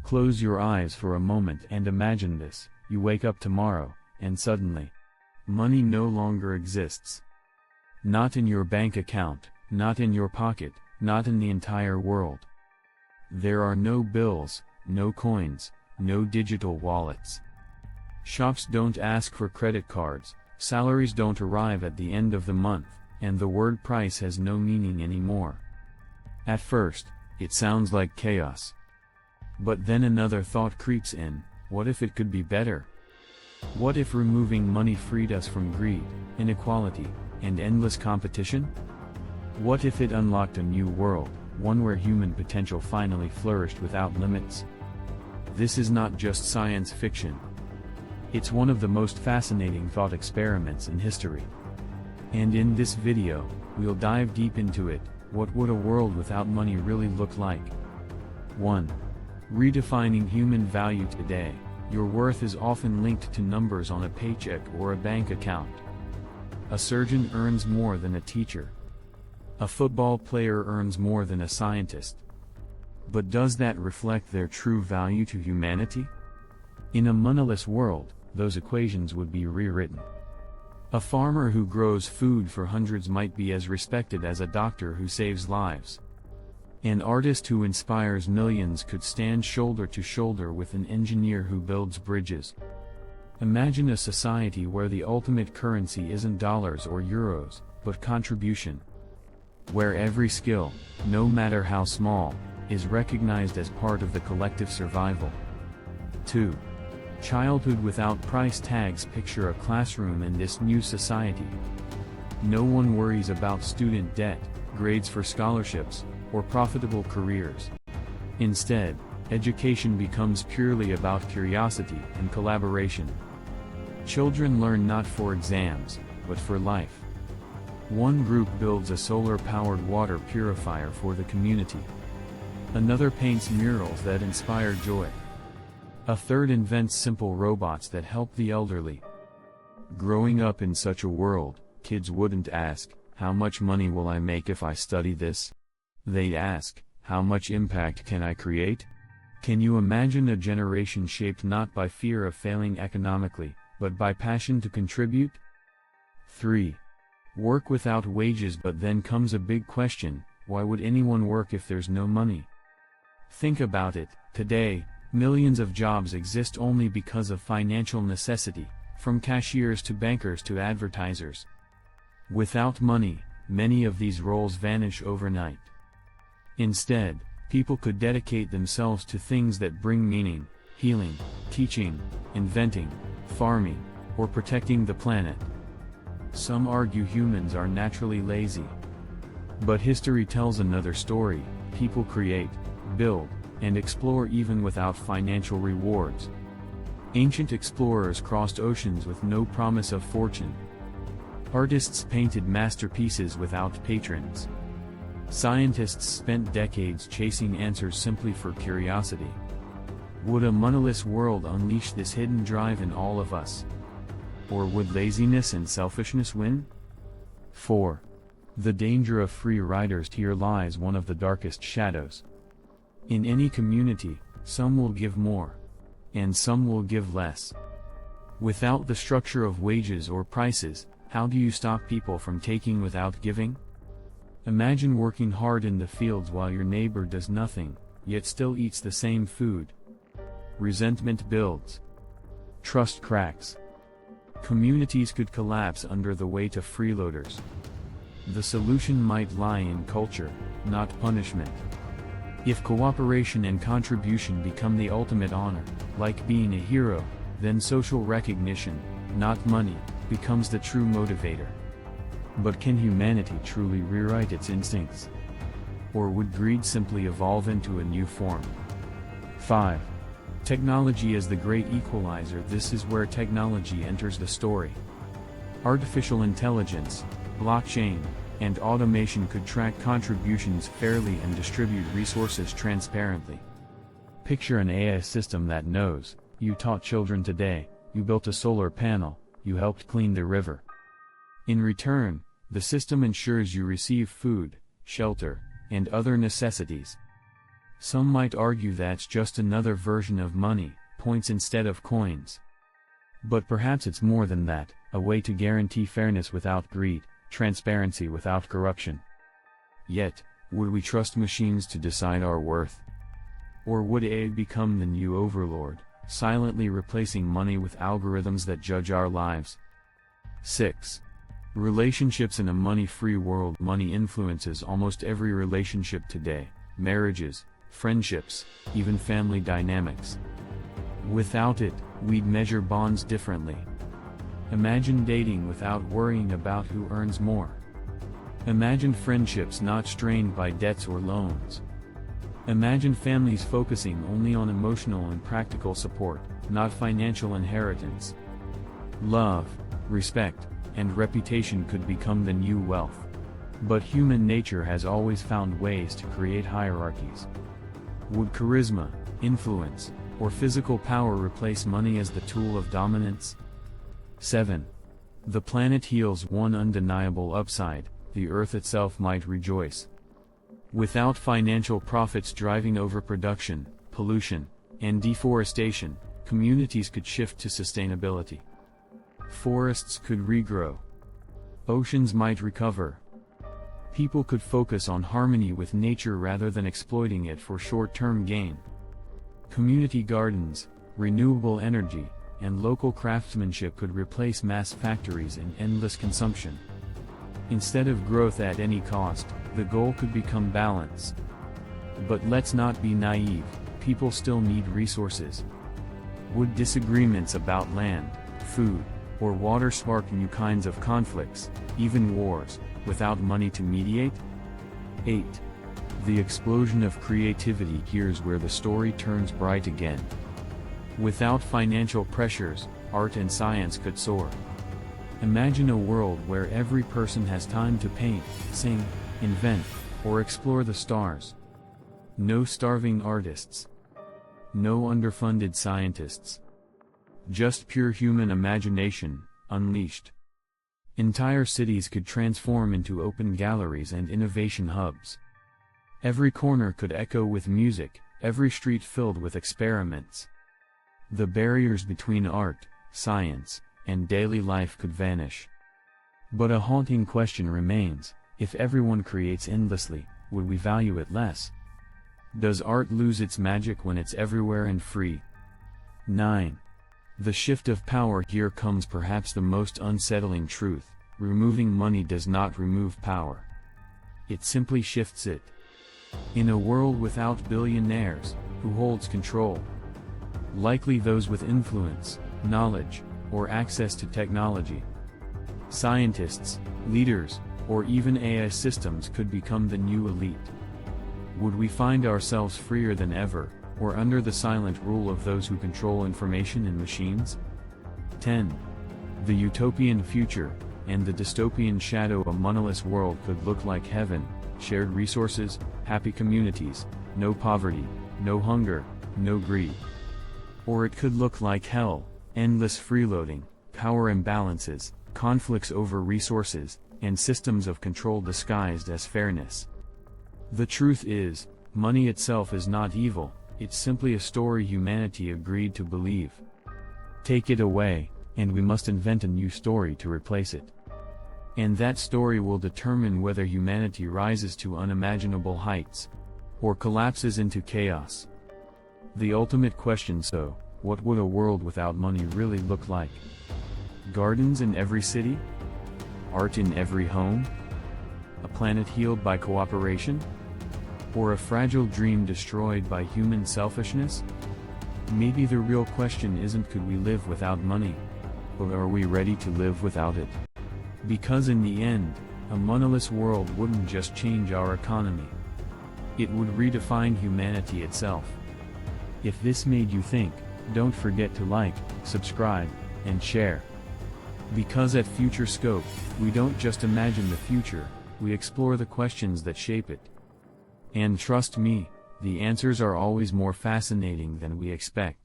Close your eyes for a moment and imagine this. You wake up tomorrow, and suddenly, money no longer exists. Not in your bank account, not in your pocket, not in the entire world. There are no bills, no coins, no digital wallets. Shops don't ask for credit cards, salaries don't arrive at the end of the month, and the word price has no meaning anymore. At first, it sounds like chaos. But then another thought creeps in: what if it could be better? What if removing money freed us from greed, inequality, and endless competition? What if it unlocked a new world, one where human potential finally flourished without limits? This is not just science fiction. It's one of the most fascinating thought experiments in history. And in this video, we'll dive deep into it. What would a world without money really look like? 1. Redefining human value today. Your worth is often linked to numbers on a paycheck or a bank account. A surgeon earns more than a teacher. A football player earns more than a scientist. But does that reflect their true value to humanity? In a moneyless world, those equations would be rewritten. A farmer who grows food for hundreds might be as respected as a doctor who saves lives. An artist who inspires millions could stand shoulder to shoulder with an engineer who builds bridges. Imagine a society where the ultimate currency isn't dollars or euros, but contribution. Where every skill, no matter how small, is recognized as part of the collective survival. 2. Childhood without price tags. Picture a classroom in this new society. No one worries about student debt, grades for scholarships, or profitable careers. Instead, education becomes purely about curiosity and collaboration. Children learn not for exams, but for life. One group builds a solar-powered water purifier for the community. Another paints murals that inspire joy. A third invents simple robots that help the elderly. Growing up in such a world, kids wouldn't ask, "How much money will I make if I study this?" They'd ask, "How much impact can I create?" Can you imagine a generation shaped not by fear of failing economically, but by passion to contribute? 3. Work without wages. But then comes a big question: why would anyone work if there's no money? Think about it. Today, millions of jobs exist only because of financial necessity, from cashiers to bankers to advertisers. Without money, many of these roles vanish overnight. Instead, people could dedicate themselves to things that bring meaning: healing, teaching, inventing, farming, or protecting the planet. Some argue humans are naturally lazy. But history tells another story. People create, build, and explore even without financial rewards. Ancient explorers crossed oceans with no promise of fortune. Artists painted masterpieces without patrons. Scientists spent decades chasing answers simply for curiosity. Would a moneyless world unleash this hidden drive in all of us? Or would laziness and selfishness win? 4. The danger of free riders. Here lies one of the darkest shadows. In any community, some will give more, and some will give less. Without the structure of wages or prices, how do you stop people from taking without giving? Imagine working hard in the fields while your neighbor does nothing, yet still eats the same food. Resentment builds. Trust cracks. Communities could collapse under the weight of freeloaders. The solution might lie in culture, not punishment. If cooperation and contribution become the ultimate honor, like being a hero, then social recognition, not money, becomes the true motivator. But can humanity truly rewrite its instincts? Or would greed simply evolve into a new form? 5. Technology as the great equalizer. This is where technology enters the story. Artificial intelligence, blockchain, and automation could track contributions fairly and distribute resources transparently. Picture an AI system that knows: you taught children today, you built a solar panel, you helped clean the river. In return, the system ensures you receive food, shelter, and other necessities. Some might argue that's just another version of money, points instead of coins. But perhaps it's more than that, a way to guarantee fairness without greed, transparency without corruption. Yet, would we trust machines to decide our worth? Or would AI become the new overlord, silently replacing money with algorithms that judge our lives? 6. Relationships in a money-free world. Money influences almost every relationship today, marriages, friendships, even family dynamics. Without it, we'd measure bonds differently. Imagine dating without worrying about who earns more. Imagine friendships not strained by debts or loans. Imagine families focusing only on emotional and practical support, not financial inheritance. Love, respect, and reputation could become the new wealth. But human nature has always found ways to create hierarchies. Would charisma, influence, or physical power replace money as the tool of dominance? 7. The planet heals. One undeniable upside: the Earth itself might rejoice. Without financial profits driving overproduction, pollution, and deforestation, communities could shift to sustainability. Forests could regrow. Oceans might recover. People could focus on harmony with nature rather than exploiting it for short-term gain. Community gardens, renewable energy, and local craftsmanship could replace mass factories and endless consumption. Instead of growth at any cost, the goal could become balance. But let's not be naive, people still need resources. Would disagreements about land, food, or water spark new kinds of conflicts, even wars, without money to mediate? 8. The explosion of creativity. Here's where the story turns bright again. Without financial pressures, art and science could soar. Imagine a world where every person has time to paint, sing, invent, or explore the stars. No starving artists. No underfunded scientists. Just pure human imagination, unleashed. Entire cities could transform into open galleries and innovation hubs. Every corner could echo with music, every street filled with experiments. The barriers between art, science, and daily life could vanish. But a haunting question remains: if everyone creates endlessly, would we value it less? Does art lose its magic when it's everywhere and free? 9. The shift of power. Here comes perhaps the most unsettling truth: removing money does not remove power. It simply shifts it. In a world without billionaires, who holds control? Likely those with influence, knowledge, or access to technology. Scientists, leaders, or even AI systems could become the new elite. Would we find ourselves freer than ever, or under the silent rule of those who control information and machines? 10. The utopian future, and the dystopian shadow. A moneyless world could look like heaven: shared resources, happy communities, no poverty, no hunger, no greed. Or it could look like hell: endless freeloading, power imbalances, conflicts over resources, and systems of control disguised as fairness. The truth is, money itself is not evil, it's simply a story humanity agreed to believe. Take it away, and we must invent a new story to replace it. And that story will determine whether humanity rises to unimaginable heights, or collapses into chaos. The ultimate question: so, what would a world without money really look like? Gardens in every city? Art in every home? A planet healed by cooperation? Or a fragile dream destroyed by human selfishness? Maybe the real question isn't could we live without money, but are we ready to live without it? Because in the end, a moneyless world wouldn't just change our economy. It would redefine humanity itself. If this made you think, don't forget to like, subscribe, and share. Because at Future Scope, we don't just imagine the future, we explore the questions that shape it. And trust me, the answers are always more fascinating than we expect.